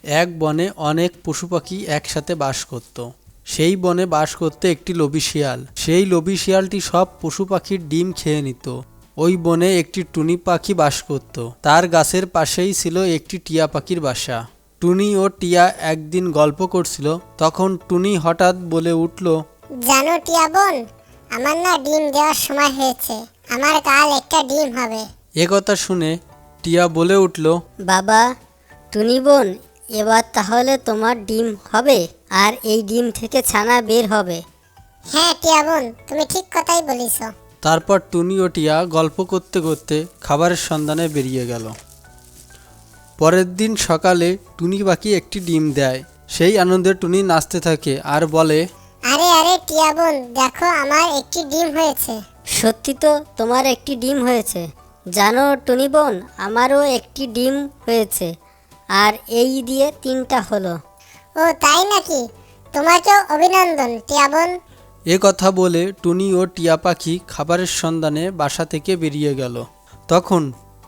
এক বনে অনেক পশু পাখি একসাথে বাস করত। সেই বনে বাস করত একটি লোভী শিয়াল। সেই লোভী শিয়ালটি সব পশু পাখির ডিম খেয়ে নিত। ওই বনে একটি টুনি পাখি বাস করত। তার গাছের পাশেই ছিল একটি টিয়া পাখির বাসা। টুনি ও টিয়া একদিন গল্প করছিল। তখন টুনি হঠাৎ বলে উঠল, জানো টিয়া বোন, আমার না ডিম দেওয়ার সময় হয়েছে। আমার কাল একটা ডিম হবে। এ কথা শুনে টিয়া বলে উঠল, বাবা টুনি বোন, এবার তাহলে তোমার ডিম হবে আর এই ডিম থেকে ছানা বের হবে। হ্যাঁ টিয়া বোন, তুমি ঠিক কথাই বলিস। তারপর টুনি ও টিয়া গল্প করতে করতে খাবারের সন্ধানে বেরিয়ে গেল। পরের দিন সকালে টুনি পাখি একটি ডিম দেয়। সেই আনন্দে টুনি নাচতে থাকে আর বলে, আরে আরে টিয়া বোন, দেখো আমার একটি ডিম হয়েছে। সত্যি তো তোমার একটি ডিম হয়েছে। জানো টুনি বোন, আমারও একটি ডিম হয়েছে আর এই দিয়ে 3টা হলো। ও তাই নাকি? তোমাকেও অভিনন্দন টিয়া বোন। এ কথা বলে টুনি ও টিয়া পাখি খাবারের সন্ধানে বাসা থেকে বেরিয়ে গেল। তখন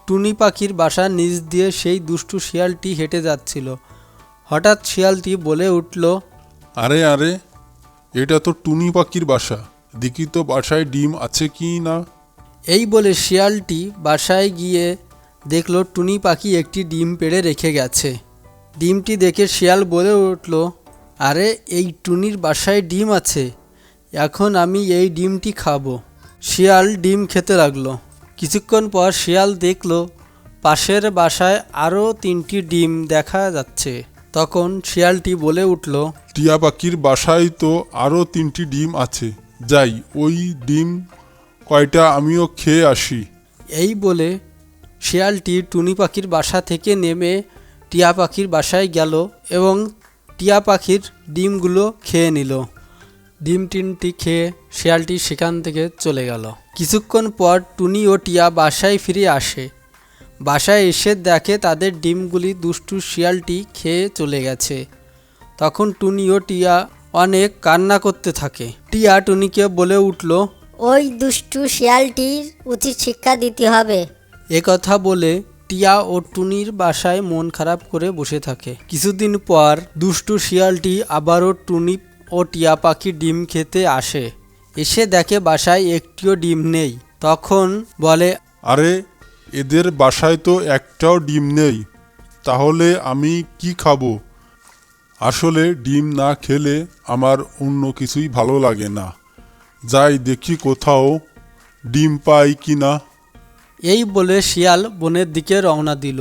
টুনি পাখির বাসার নিচ দিয়ে সেই দুষ্টু শিয়ালটি হেঁটে যাচ্ছিল। হঠাৎ শিয়ালটি বলে উঠল, আরে আরে, এটা তো টুনি পাখির বাসা। দেখি তো বাসায় ডিম আছে কি না। এই বলে শিয়ালটি বাসায় গিয়ে দেখল টুনি পাখি একটি ডিম পেড়ে রেখে গেছে। ডিমটি দেখে শিয়াল বলে উঠল, আরে এই টুনির বাসায় ডিম আছে, এখন আমি এই ডিমটি খাবো। শিয়াল ডিম খেতে লাগলো। কিছুক্ষণ পর শিয়াল দেখল পাশের বাসায় আরও 3টি ডিম দেখা যাচ্ছে। তখন শিয়ালটি বলে উঠল, টিয়া পাখির বাসায় তো আরও 3টি ডিম আছে, যাই ওই ডিম কয়টা আমিও খেয়ে আসি। এই বলে শিয়ালটি টুনি পাখির বাসা থেকে নেমে টিয়া পাখির বাসায় গেল এবং টিয়া পাখির ডিমগুলো খেয়ে নিল। ডিম 3টি খেয়ে শিয়ালটি সেখান থেকে চলে গেল। কিছুক্ষণ পর টুনি ও টিয়া বাসায় ফিরে আসে। বাসায় এসে দেখে তাদের ডিমগুলি দুষ্টু শিয়ালটি খেয়ে চলে গেছে। তখন টুনি ও টিয়া অনেক কান্না করতে থাকে। টিয়া টুনিকে বলে উঠল, ওই দুষ্টু শিয়ালটির উচিত শিক্ষা দিতে হবে। এ কথা বলে টিয়া ও টুনির বাসায় মন খারাপ করে বসে থাকে। কিছুদিন পর দুষ্টু শিয়ালটি আবারও টুনি ও টিয়া পাখি ডিম খেতে আসে। এসে দেখে বাসায় একটিও ডিম নেই। তখন বলে, আরে এদের বাসায় তো একটাও ডিম নেই, তাহলে আমি কি খাবো? আসলে ডিম না খেলে আমার অন্য কিছুই ভালো লাগে না। যাই দেখি কোথাও ডিম পাই কি না। এই বলে শিয়াল বনের দিকে রওনা দিল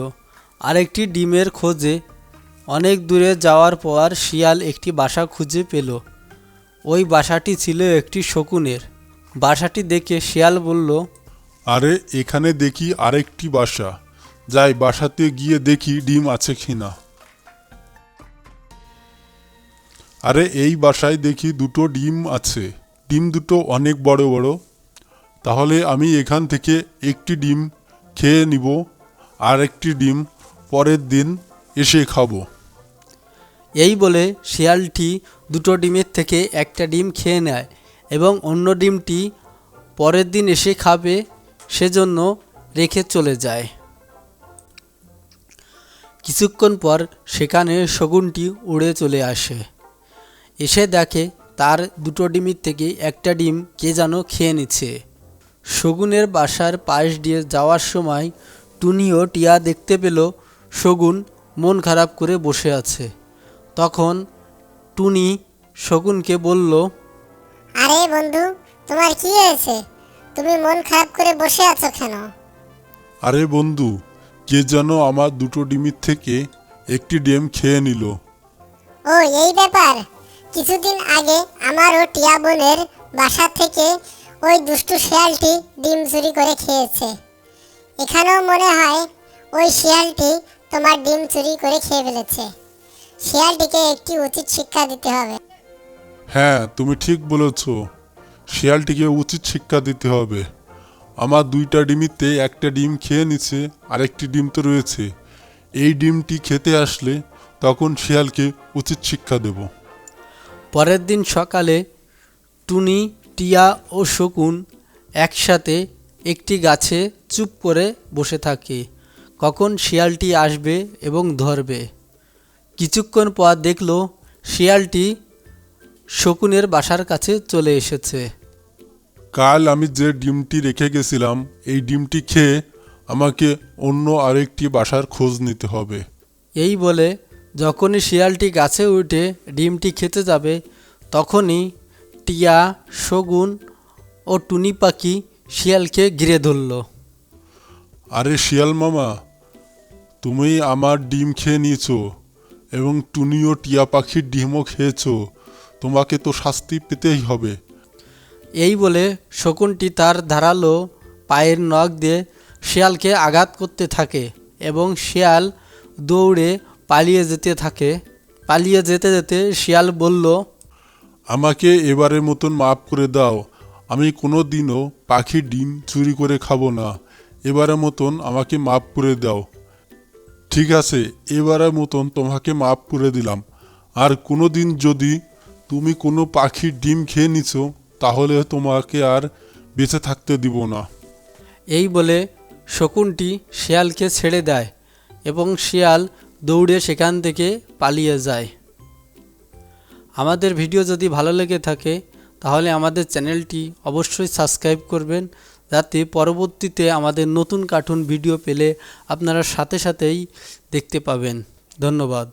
আরেকটি ডিমের খোঁজে। অনেক দূরে যাওয়ার পর শিয়াল একটি বাসা খুঁজে পেল। ওই বাসাটি ছিল একটি শকুনের। বাসাটি দেখে শিয়াল বলল, আরে এখানে দেখি আরেকটি বাসা, যাই বাসাতে গিয়ে দেখি ডিম আছে কিনা। আরে এই বাসায় দেখি 2টো ডিম আছে, ডিম দুটো অনেক বড় বড়। তাহলে আমি এখান থেকে একটি ডিম খেয়ে নিব, আর একটি ডিম পরের দিন এসে খাবো। এই বলে শিয়ালটি 2টো ডিমের থেকে একটা ডিম খেয়ে নেয় এবং অন্য ডিমটি পরের দিন এসে খাবে সেজন্য রেখে চলে যায়। কিছুক্ষণ পর সেখানে শকুনটি উড়ে চলে আসে। এসে দেখে তার 2টো ডিমের থেকে একটা ডিম কে যেন খেয়ে নিচ্ছে। শকুনের বাসার পাশ দিয়ে যাওয়ার সময় টুনি ও টিয়া দেখতে পেল শকুন মন খারাপ করে বসে আছে। তখন টুনি শকুনকে বলল, আরে বন্ধু, তোমার কি হয়েছে? তুমি মন খারাপ করে বসে আছো কেন? আরে বন্ধু, কে যেন আমার 2টো ডিমের থেকে একটি ডিম খেয়ে নিল। ও এই ব্যাপার। কিছুদিন আগে আমার ও টিয়া বোনের বাসা থেকে ওই দুষ্টু শিয়ালটি ডিম চুরি করে খেয়েছে। এখানেও মনে হয় ওই শিয়ালটি তোমার ডিম চুরি করে খেয়ে ফেলেছে। শিয়ালটিকে একটি উচিত শিক্ষা দিতে হবে। হ্যাঁ, তুমি ঠিক বলেছ, শিয়ালটিকে উচিত শিক্ষা দিতে হবে। আমার 2টা ডিমিতে একটা ডিম খেয়ে নিছে, আরেকটি ডিম তো রয়েছে। এই ডিমটি খেতে আসলে তখন শিয়ালকে উচিত শিক্ষা দেব। পরের দিন সকালে টুনি, টিয়া ও শকুন একসাথে একটি গাছে চুপ করে বসে থাকে কখন শিয়ালটি আসবে এবং ধরবে। কিছুক্ষণ পর দেখলো শিয়ালটি শকুনের বাসার কাছে চলে এসেছে। কাল আমি যে ডিমটি রেখে গেছিলাম এই ডিমটি খেয়ে আমাকে অন্য আরেকটি বাসার খোঁজ নিতে হবে। এই বলে যখনই শিয়ালটি গাছে উঠে ডিমটি খেতে যাবে তখনই টিয়া, শগুন ও টুনি পাখি শিয়ালকে ঘিরে ধরল। আরে শিয়াল মামা, তুমি আমার ডিম খেয়ে নিয়েছো এবং টুনি ও টিয়া পাখির ডিমও খেয়েছো, তোমাকে তো শাস্তি পেতেই হবে। এই বলে শকুনটি তার ধারালো পায়ের নখ দিয়ে শিয়ালকে আঘাত করতে থাকে এবং শিয়াল দৌড়ে পালিয়ে যেতে থাকে। পালিয়ে যেতে যেতে শিয়াল বলল, আমাকে এবারের মতন মাফ করে দাও, আমি কোনো দিনও পাখির ডিম চুরি করে খাবো না, এবারের মতন আমাকে মাফ করে দাও। ঠিক আছে, এবারের মতন তোমাকে মাফ করে দিলাম, আর কোনো দিন যদি তুমি কোনো পাখির ডিম খেয়ে নিছো তাহলে তোমাকে আর বেঁচে থাকতে দিব না। এই বলে শকুনটি শিয়ালকে ছেড়ে দেয় এবং শিয়াল দৌড়ে সেখান থেকে পালিয়ে যায়। আমাদের ভিডিও যদি ভালো লেগে থাকে তাহলে আমাদের চ্যানেলটি অবশ্যই সাবস্ক্রাইব করবেন, যাতে পরবর্তীতে আমাদের নতুন কার্টুন ভিডিও পেলে আপনারা সাথে সাথেই দেখতে পাবেন। ধন্যবাদ।